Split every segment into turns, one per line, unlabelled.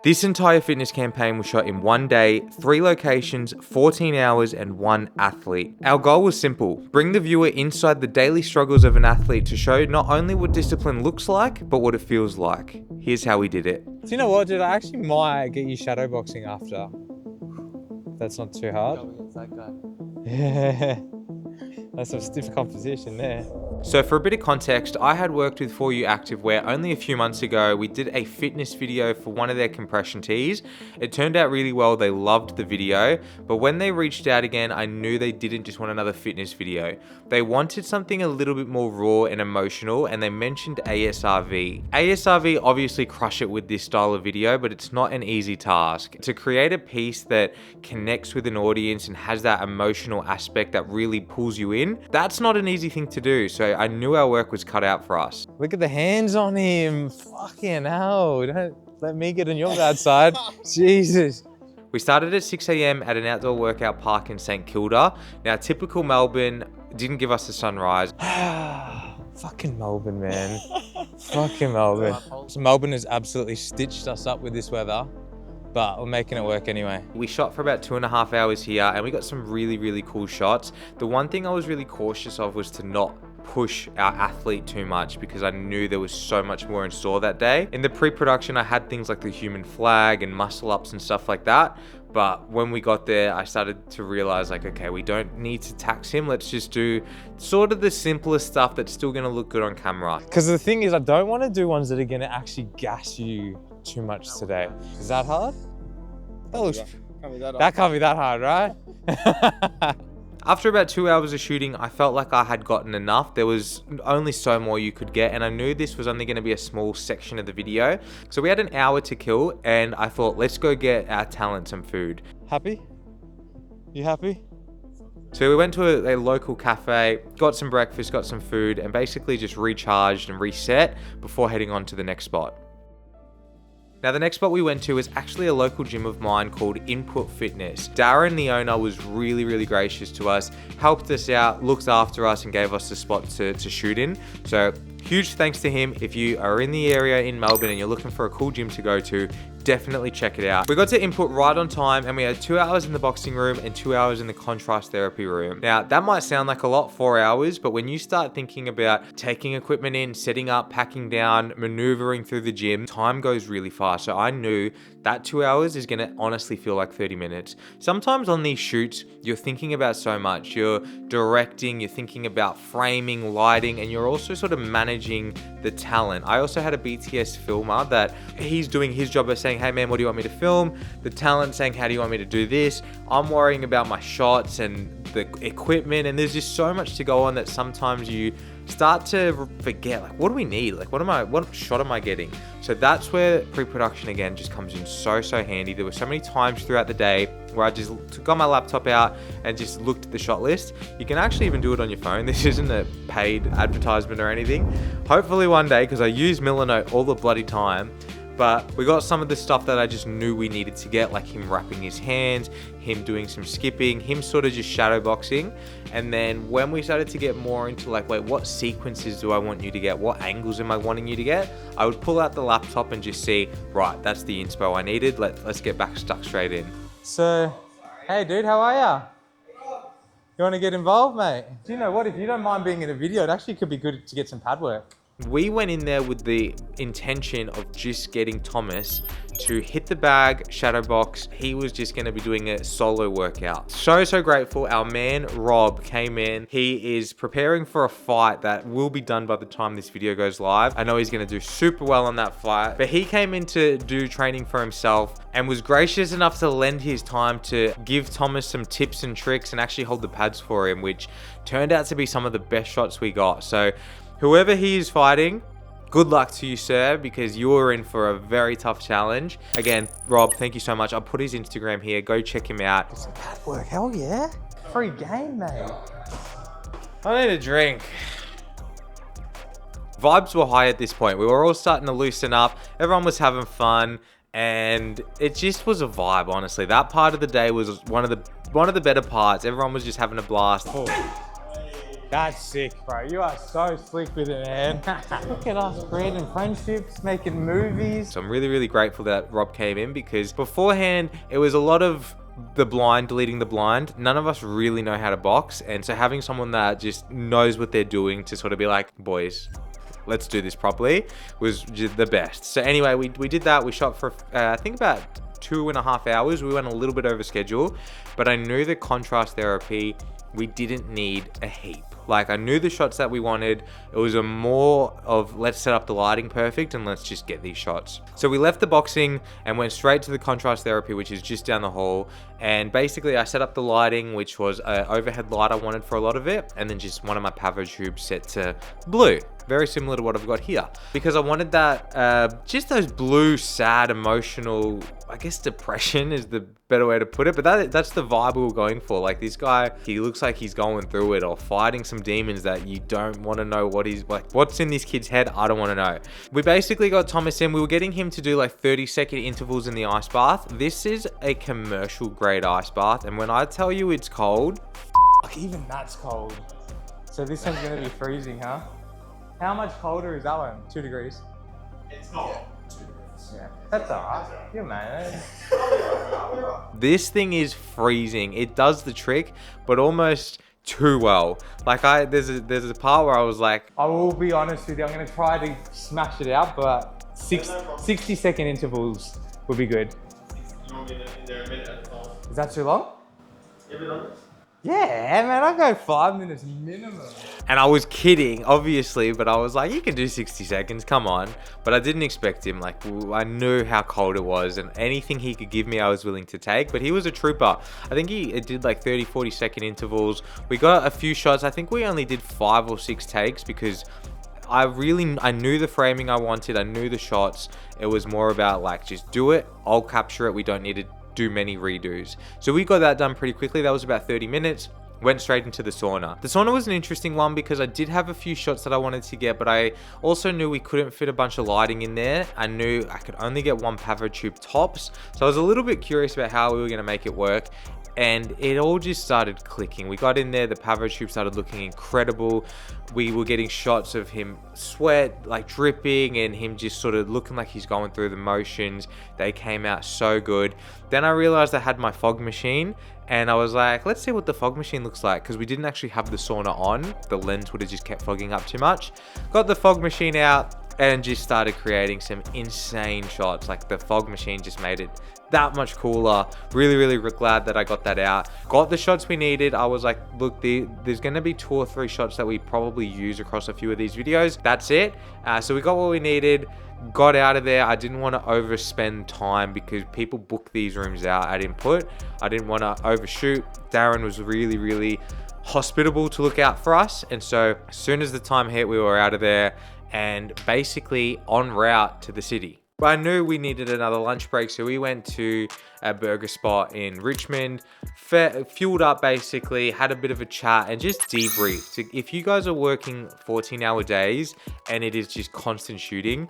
This entire fitness campaign was shot in 1 day, 3 locations, 14 hours, and 1 athlete. Our goal was simple: bring the viewer inside the daily struggles of an athlete to show not only what discipline looks like, but what it feels like. Here's how we did it.
Do you know what, dude? I actually might get you shadowboxing after. That's not too hard.
Go against that guy.
Yeah. That's a stiff competition there.
So for a bit of context, I had worked with For You Activewear only a few months ago. We did a fitness video for one of their compression tees. It turned out really well. They loved the video, but when they reached out again, I knew they didn't just want another fitness video. They wanted something a little bit more raw and emotional, and they mentioned ASRV. ASRV obviously crush it with this style of video, but it's not an easy task. To create a piece that connects with an audience and has that emotional aspect that really pulls you in, that's not an easy thing to do. So I knew our work was cut out for us.
Look at the hands on him. Fucking hell. Don't let me get on your bad side. Jesus.
We started at 6 AM at an outdoor workout park in St Kilda. Now, typical Melbourne didn't give us the sunrise.
Fucking Melbourne, man. Fucking Melbourne. So Melbourne has absolutely stitched us up with this weather, but we're making it work anyway.
We shot for about 2.5 hours here, and we got some really, really cool shots. The one thing I was really cautious of was to not push our athlete too much, because I knew there was so much more in store that day. In the pre-production, I had things like the human flag and muscle ups and stuff like that. But when we got there, I started to realize, like, okay, we don't need to tax him. Let's just do sort of the simplest stuff that's still going to look good on camera.
Because the thing is, I don't want to do ones that are going to actually gas you too much today. Is that hard? That can't be that hard, right?
After about 2 hours of shooting, I felt like I had gotten enough. There was only so more you could get, and I knew this was only going to be a small section of the video. So we had an hour to kill, and I thought, let's go get our talent some food.
Happy? You happy?
So we went to a local cafe, got some breakfast, got some food, and basically just recharged and reset before heading on to the next spot. Now, the next spot we went to is actually a local gym of mine called Input Fitness. Darren, the owner, was really, really gracious to us, helped us out, looked after us, and gave us the spot to shoot in. So huge thanks to him. If you are in the area in Melbourne and you're looking for a cool gym to go to, definitely check it out. We got to Input right on time, and we had 2 hours in the boxing room and 2 hours in the contrast therapy room. Now, that might sound like a lot, 4 hours, but when you start thinking about taking equipment in, setting up, packing down, maneuvering through the gym, time goes really fast. So I knew that 2 hours is gonna honestly feel like 30 minutes. Sometimes on these shoots, you're thinking about so much. You're directing, you're thinking about framing, lighting, and you're also sort of managing the talent. I also had a BTS filmer that he's doing his job of saying, hey man, what do you want me to film? The talent saying, how do you want me to do this? I'm worrying about my shots and the equipment, and there's just so much to go on that sometimes you start to forget, like, what do we need? Like, what shot am I getting? So that's where pre-production again just comes in so handy. There were so many times throughout the day where I just got my laptop out and just looked at the shot list. You can actually even do it on your phone. This isn't a paid advertisement or anything. Hopefully one day, because I use Milanote all the bloody time. But we got some of the stuff that I just knew we needed to get, like him wrapping his hands, him doing some skipping, him sort of just shadow boxing. And then when we started to get more into like, wait, what sequences do I want you to get? What angles am I wanting you to get? I would pull out the laptop and just see, right, that's the inspo I needed. Let's get back stuck straight in.
So, hey dude, how are ya? You want to get involved, mate? Do you know what? If you don't mind being in a video, it actually could be good to get some pad work.
We went in there with the intention of just getting Thomas to hit the bag, shadow box. He was just going to be doing a solo workout. So grateful. Our man, Rob, came in. He is preparing for a fight that will be done by the time this video goes live. I know he's going to do super well on that fight, but he came in to do training for himself and was gracious enough to lend his time to give Thomas some tips and tricks and actually hold the pads for him, which turned out to be some of the best shots we got. So whoever he is fighting, good luck to you, sir, because you are in for a very tough challenge. Again, Rob, thank you so much. I'll put his Instagram here. Go check him out.
Get some pad work, hell yeah. Free game, mate.
I need a drink. Vibes were high at this point. We were all starting to loosen up. Everyone was having fun, and it just was a vibe, honestly. That part of the day was one of the better parts. Everyone was just having a blast. Oh.
That's sick, bro. You are so slick with it, man. Look at us creating friendships, making movies.
So I'm really, really grateful that Rob came in, because beforehand it was a lot of the blind, deleting the blind. None of us really know how to box. And so having someone that just knows what they're doing to sort of be like, boys, let's do this properly, was just the best. So anyway, we did that. We shot for, I think about 2.5 hours. We went a little bit over schedule, but I knew the contrast therapy, we didn't need a heap. Like, I knew the shots that we wanted. It was a more of, let's set up the lighting perfect and let's just get these shots. So we left the boxing and went straight to the contrast therapy, which is just down the hall. And basically I set up the lighting, which was an overhead light I wanted for a lot of it. And then just one of my Pavo tubes set to blue. Very similar to what I've got here. Because I wanted that, just those blue, sad, emotional, I guess depression is the better way to put it. But that's the vibe we were going for. Like, this guy, he looks like he's going through it or fighting some demons that you don't want to know what he's like. What's in this kid's head? I don't want to know. We basically got Thomas in. We were getting him to do like 30-second intervals in the ice bath. This is a commercial grade ice bath. And when I tell you it's cold,
Even that's cold. So this one's gonna be freezing, huh? How much colder is that one? 2 degrees?
It's not 2 degrees.
Yeah, that's alright. Yeah, man.
this thing is freezing. It does the trick, but almost too well. Like, there's a part where I was like,
I will be honest with you, I'm gonna try to smash it out, but 60-second intervals would be good.
You want me in there a minute at a time?
Is that too long?
You ever done this?
Yeah, man, I go 5 minutes minimum.
and I was kidding, obviously, but I was like, you can do 60 seconds, come on. But I didn't expect him. Like, I knew how cold it was, and anything he could give me, I was willing to take. But he was a trooper. I think he did like 30-40 second intervals. We got a few shots. I think we only did 5 or 6 takes because I knew the framing I wanted. I knew the shots. It was more about like, just do it. I'll capture it. We don't need to do many redos. So we got that done pretty quickly. That was about 30 minutes. Went straight into the sauna. The sauna was an interesting one because I did have a few shots that I wanted to get, but I also knew we couldn't fit a bunch of lighting in there. I knew I could only get 1 Pavo tube tops. So I was a little bit curious about how we were gonna make it work. And it all just started clicking. We got in there, the Pavo tube started looking incredible. We were getting shots of him sweat, like dripping, and him just sort of looking like he's going through the motions. They came out so good. Then I realized I had my fog machine, and I was like, let's see what the fog machine looks like, because we didn't actually have the sauna on. The lens would have just kept fogging up too much. Got the fog machine out and just started creating some insane shots. Like, the fog machine just made it that much cooler. Really glad that I got that out. Got the shots we needed. I was like, look, there's gonna be 2 or 3 shots that we probably use across a few of these videos. That's it. So we got what we needed, got out of there. I didn't want to overspend time because people book these rooms out at Input. I didn't want to overshoot. Darren was really hospitable to look out for us. And so as soon as the time hit, we were out of there and basically en route to the city. But I knew we needed another lunch break, so we went to a burger spot in Richmond, fueled up basically, had a bit of a chat and just debriefed. So if you guys are working 14-hour days and it is just constant shooting,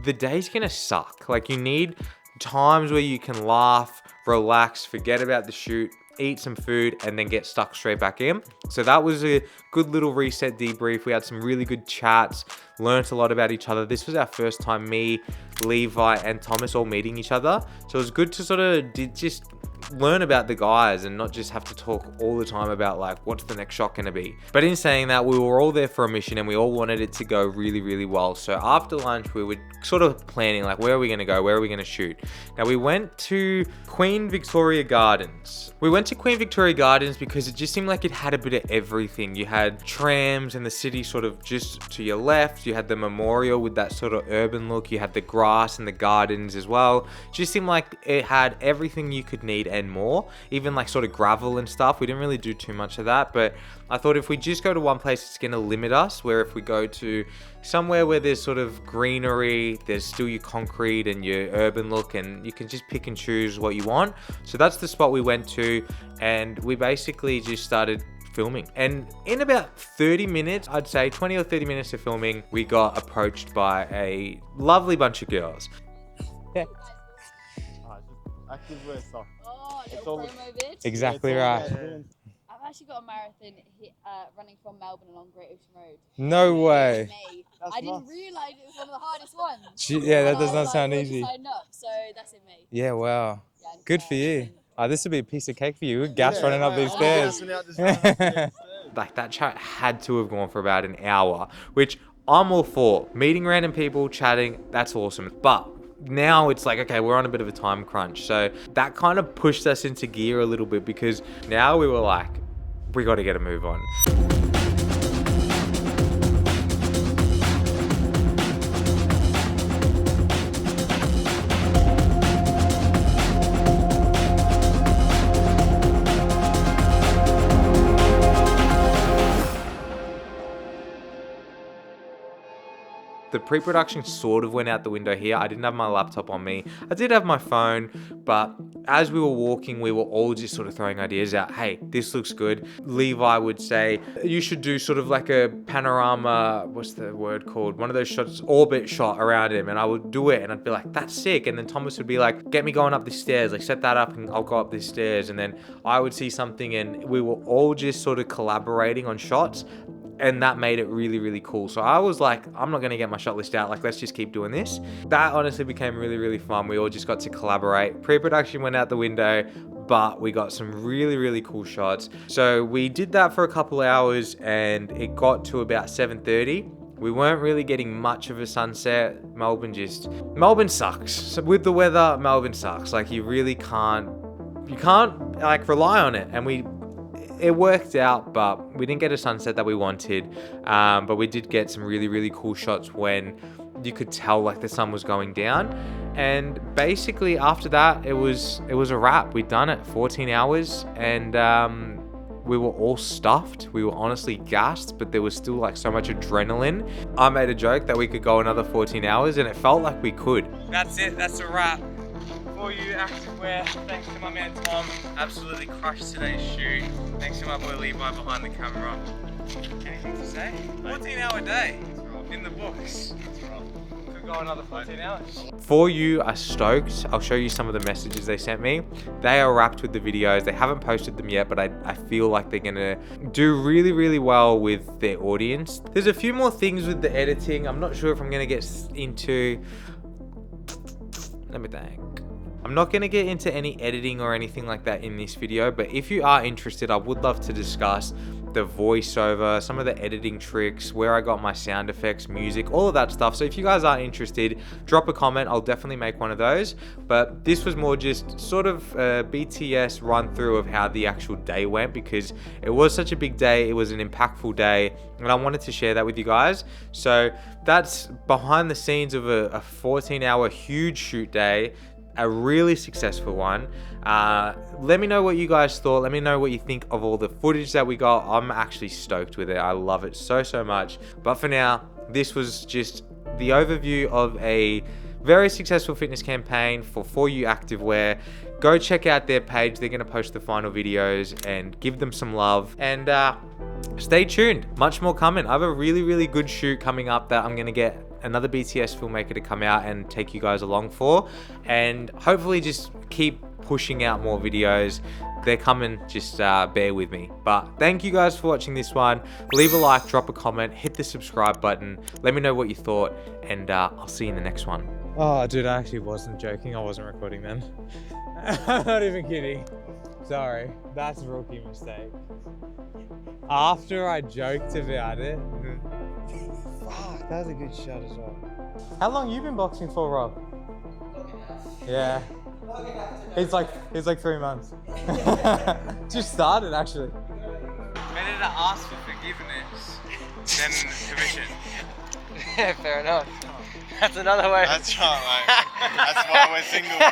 the day's gonna suck. Like, you need times where you can laugh, relax, forget about the shoot, eat some food, and then get stuck straight back in. So that was a good little reset debrief. We had some really good chats, learned a lot about each other. This was our first time, me, Levi, and Thomas all meeting each other. So it was good to sort of just learn about the guys and not just have to talk all the time about like, what's the next shot gonna be. But in saying that, we were all there for a mission and we all wanted it to go really well. So after lunch, we were sort of planning like, where are we gonna go? Where are we gonna shoot? Now we went to Queen Victoria Gardens. We went to Queen Victoria Gardens because it just seemed like it had a bit of everything. You had trams and the city sort of just to your left. You had the memorial with that sort of urban look. You had the grass and the gardens as well. It just seemed like it had everything you could need and more, even like sort of gravel and stuff. We didn't really do too much of that, but I thought if we just go to one place, it's going to limit us, where if we go to somewhere where there's sort of greenery, there's still your concrete and your urban look, and you can just pick and choose what you want. So that's the spot we went to, and we basically just started filming. And in about 30 minutes, I'd say 20 or 30 minutes of filming, we got approached by a lovely bunch of girls.
Yeah.
Activewear stuff.
Oh,
It's
don't
all-
promo, bitch.
Exactly
It's all
right.
about doing-
I've actually got a marathon running from Melbourne along Great Ocean Road.
No way.
May. I didn't realise it was one of the hardest ones.
Yeah, that
And
does
I
not
was
sound
already
easy.
Signed up, so that's in May.
Yeah, wow.
Yeah,
Good for you. This would be a piece of cake for you. Gas running up these stairs.
Like that chat had to have gone for about an hour, which I'm all for. Meeting random people, chatting, that's awesome. But now it's like, okay, we're on a bit of a time crunch. So that kind of pushed us into gear a little bit because now we were like, we got to get a move on. The pre-production sort of went out the window here. I didn't have my laptop on me. I did have my phone, but as we were walking, we were all just sort of throwing ideas out. Hey, this looks good. Levi would say, you should do sort of like a panorama, what's the word called? One of those shots, orbit shot around him. And I would do it and I'd be like, that's sick. And then Thomas would be like, get me going up the stairs. Like set that up and I'll go up the stairs. And then I would see something and we were all just sort of collaborating on shots. And that made it really, really cool. So I was like, I'm not going to get my shot list out. Like, let's just keep doing this. That honestly became really, really fun. We all just got to collaborate. Pre-production went out the window, but we got some really, really cool shots. So we did that for a couple hours and it got to about 7:30. We weren't really getting much of a sunset. Melbourne sucks. So with the weather, Melbourne sucks. Like you can't like rely on it. And it worked out, but we didn't get a sunset that we wanted. But we did get some really, really cool shots when you could tell like the sun was going down. And basically after that, it was a wrap. We'd done it 14 hours and we were all stuffed. We were honestly gassed, but there was still like so much adrenaline. I made a joke that we could go another 14 hours and it felt like we could. That's it. That's a wrap. For you, Activewear. Thanks to my man Tom. Absolutely crushed today's shoot. Thanks to my boy Levi behind the camera. Anything to say? 14-hour day in the books. Could go another 14 hours. For you are stoked. I'll show you some of the messages they sent me. They are wrapped with the videos. They haven't posted them yet, but I feel like they're gonna do really, really well with their audience. There's a few more things with the editing. I'm not sure if I'm gonna get into. Let me think. I'm not going to get into any editing or anything like that in this video, but if you are interested, I would love to discuss the voiceover, some of the editing tricks, where I got my sound effects, music, all of that stuff. So if you guys are interested, drop a comment. I'll definitely make one of those. But this was more just sort of a BTS run through of how the actual day went because it was such a big day. It was an impactful day and I wanted to share that with you guys. So that's behind the scenes of a 14-hour huge shoot day. A really successful one. Let me know what you guys thought. Let me know what you think of all the footage that we got. I'm actually stoked with it. I love it so much. But for now, this was just the overview of a very successful fitness campaign for you Activewear. Go check out their page. They're going to post the final videos and give them some love. And stay tuned. Much more coming. I have a really, really good shoot coming up that I'm going to get another BTS filmmaker to come out and take you guys along for, and hopefully just keep pushing out more videos. They're coming, just bear with me. But thank you guys for watching this one. Leave a like, drop a comment, hit the subscribe button. Let me know what you thought, and I'll see you in the next one.
Oh, dude, I actually wasn't joking. I wasn't recording then. I'm not even kidding. Sorry, that's a rookie mistake. After I joked about it. Fuck, that was a good shot as well. How long you been boxing for, Rob? Yeah. He's like 3 months. Just started actually.
Better to ask for forgiveness than permission.
Yeah, fair enough. That's another way.
That's right, mate. That's why we're single, bro.